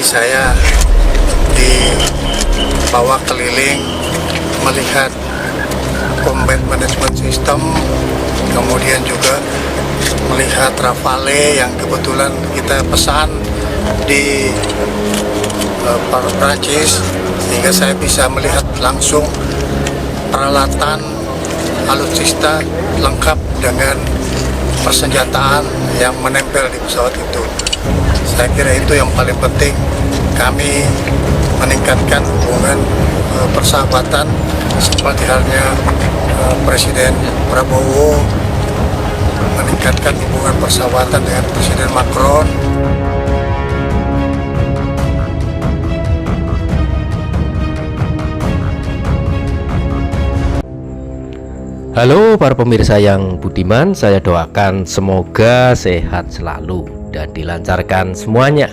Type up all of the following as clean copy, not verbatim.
saya dibawa keliling melihat combat management system, kemudian juga melihat Rafale yang kebetulan kita pesan di Prancis, sehingga saya bisa melihat langsung peralatan alutsista lengkap dengan persenjataan yang menempel di pesawat itu. Saya kira itu yang paling penting, kami meningkatkan hubungan persahabatan seperti halnya Presiden Prabowo meningkatkan hubungan persahabatan dengan Presiden Macron. Halo para pemirsa yang budiman, saya doakan semoga sehat selalu dan dilancarkan semuanya.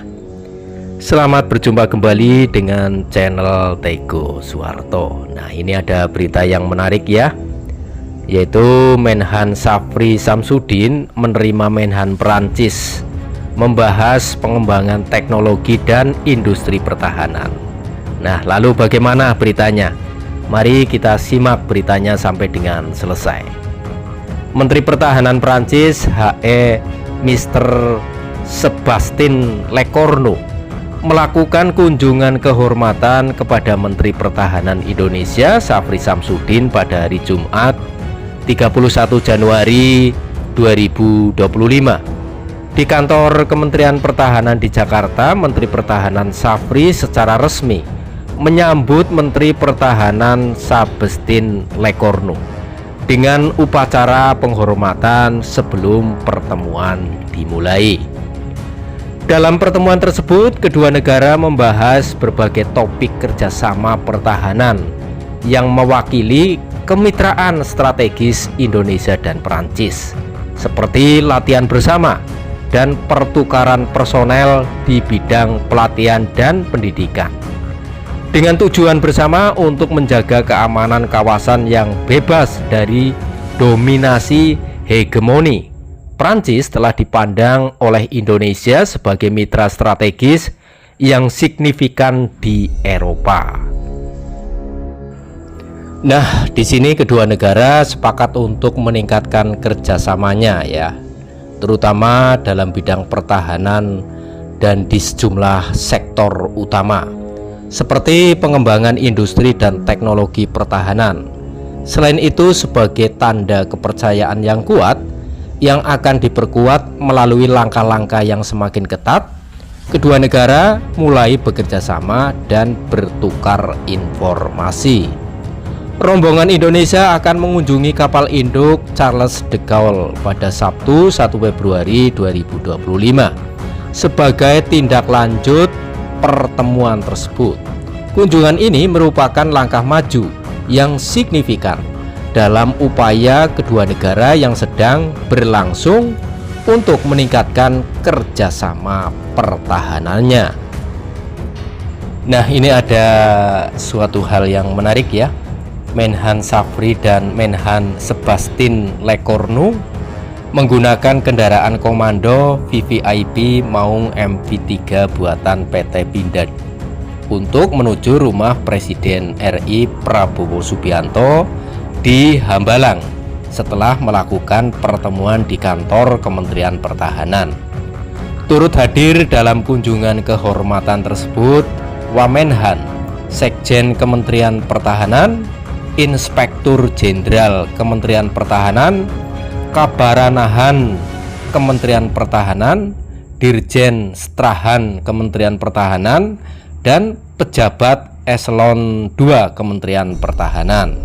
Selamat berjumpa kembali dengan channel Tego Suharto. Nah, ini ada berita yang menarik ya, yaitu Menhan Syafri Samsudin menerima Menhan Perancis membahas pengembangan teknologi dan industri pertahanan. Nah, lalu bagaimana beritanya? Mari kita simak beritanya sampai dengan selesai. Menteri Pertahanan Prancis HE Mr. Sébastien Lecornu melakukan kunjungan kehormatan kepada Menteri Pertahanan Indonesia Syafri Samsudin pada hari Jumat 31 Januari 2025. Di kantor Kementerian Pertahanan di Jakarta, Menteri Pertahanan Syafri secara resmi menyambut Menteri Pertahanan Sébastien Lecornu dengan upacara penghormatan sebelum pertemuan dimulai. Dalam pertemuan tersebut, kedua negara membahas berbagai topik kerjasama pertahanan yang mewakili kemitraan strategis Indonesia dan Perancis, seperti latihan bersama dan pertukaran personel di bidang pelatihan dan pendidikan, dengan tujuan bersama untuk menjaga keamanan kawasan yang bebas dari dominasi hegemoni. Prancis telah dipandang oleh Indonesia sebagai mitra strategis yang signifikan di Eropa. Nah, di sini kedua negara sepakat untuk meningkatkan kerjasamanya ya, terutama dalam bidang pertahanan dan di sejumlah sektor utama, seperti pengembangan industri dan teknologi pertahanan. Selain itu, sebagai tanda kepercayaan yang kuat yang akan diperkuat melalui langkah-langkah yang semakin ketat, kedua negara mulai bekerja sama dan bertukar informasi. Rombongan Indonesia akan mengunjungi kapal induk Charles de Gaulle pada Sabtu 1 Februari 2025 sebagai tindak lanjut pertemuan tersebut. Kunjungan ini merupakan langkah maju yang signifikan dalam upaya kedua negara yang sedang berlangsung untuk meningkatkan kerjasama pertahanannya. Nah, ini ada suatu hal yang menarik ya. Menhan Syafri dan Menhan Sébastien Lecornu menggunakan kendaraan komando VVIP Maung MV3 buatan PT Pindad untuk menuju rumah Presiden RI Prabowo Subianto di Hambalang setelah melakukan pertemuan di kantor Kementerian Pertahanan. Turut hadir dalam kunjungan kehormatan tersebut Wamenhan, Sekjen Kementerian Pertahanan, Inspektur Jenderal Kementerian Pertahanan, Kabaranahan Kementerian Pertahanan, Dirjen Strahan Kementerian Pertahanan, dan pejabat eselon 2 Kementerian Pertahanan.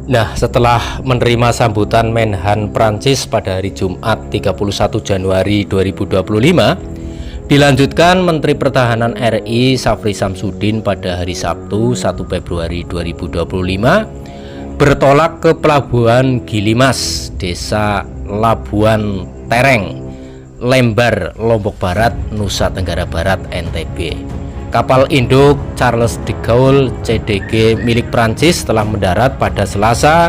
Nah, setelah menerima sambutan Menhan Prancis pada hari Jumat 31 Januari 2025, dilanjutkan Menteri Pertahanan RI Syafri Samsudin pada hari Sabtu 1 Februari 2025 bertolak ke Pelabuhan Gilimas, Desa Labuan Tereng, Lembar, Lombok Barat, Nusa Tenggara Barat, NTB. Kapal induk Charles de Gaulle CDG milik Prancis telah mendarat pada Selasa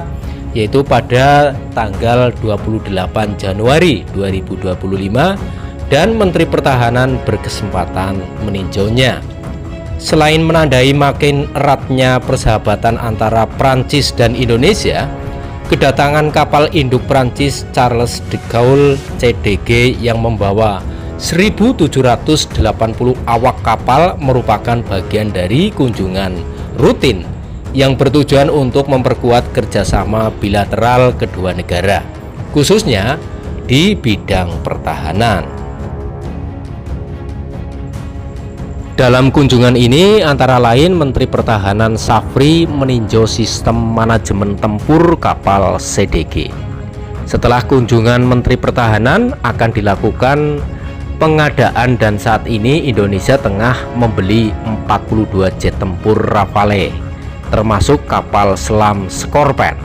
yaitu pada tanggal 28 Januari 2025, dan Menteri Pertahanan berkesempatan meninjaunya. Selain menandai makin eratnya persahabatan antara Prancis dan Indonesia, kedatangan kapal induk Prancis Charles de Gaulle CDG yang membawa 1.780 awak kapal merupakan bagian dari kunjungan rutin yang bertujuan untuk memperkuat kerjasama bilateral kedua negara, khususnya di bidang pertahanan. Dalam kunjungan ini antara lain Menteri Pertahanan Safri meninjau sistem manajemen tempur kapal CDG. Setelah kunjungan Menteri Pertahanan akan dilakukan pengadaan, dan saat ini Indonesia tengah membeli 42 jet tempur Rafale, termasuk kapal selam Skorpen.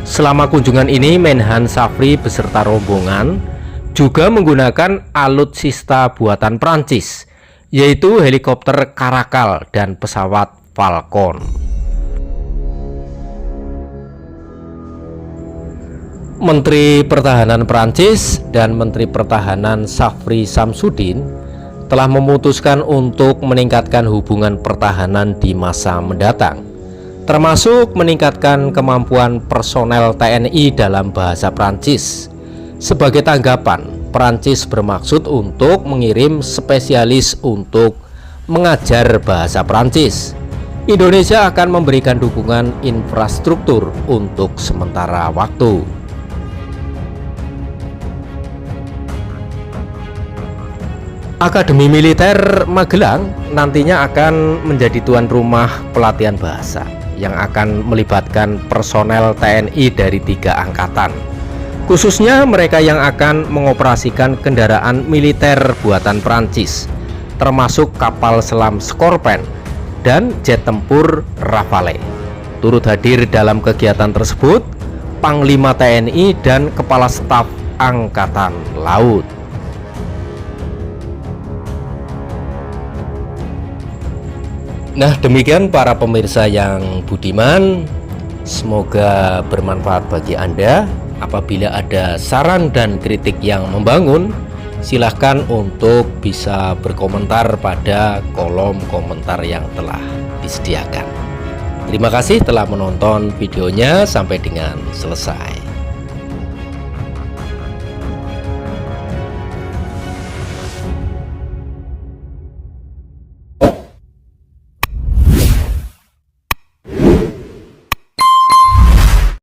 Selama kunjungan ini Menhan Safri beserta rombongan juga menggunakan alutsista buatan Prancis, yaitu helikopter Caracal dan pesawat Falcon. Menteri Pertahanan Prancis dan Menteri Pertahanan Safri Samsudin telah memutuskan untuk meningkatkan hubungan pertahanan di masa mendatang, termasuk meningkatkan kemampuan personel TNI dalam bahasa Prancis. Sebagai tanggapan, Prancis bermaksud untuk mengirim spesialis untuk mengajar bahasa Prancis. Indonesia akan memberikan dukungan infrastruktur untuk sementara waktu. Akademi Militer Magelang nantinya akan menjadi tuan rumah pelatihan bahasa yang akan melibatkan personel TNI dari 3 angkatan, khususnya mereka yang akan mengoperasikan kendaraan militer buatan Prancis, termasuk kapal selam Skorpen dan jet tempur Rafale. Turut hadir dalam kegiatan tersebut Panglima TNI dan Kepala Staf Angkatan Laut. Nah, demikian para pemirsa yang budiman, semoga bermanfaat bagi Anda. Apabila ada saran dan kritik yang membangun, silahkan untuk bisa berkomentar pada kolom komentar yang telah disediakan. Terima kasih telah menonton videonya sampai dengan selesai.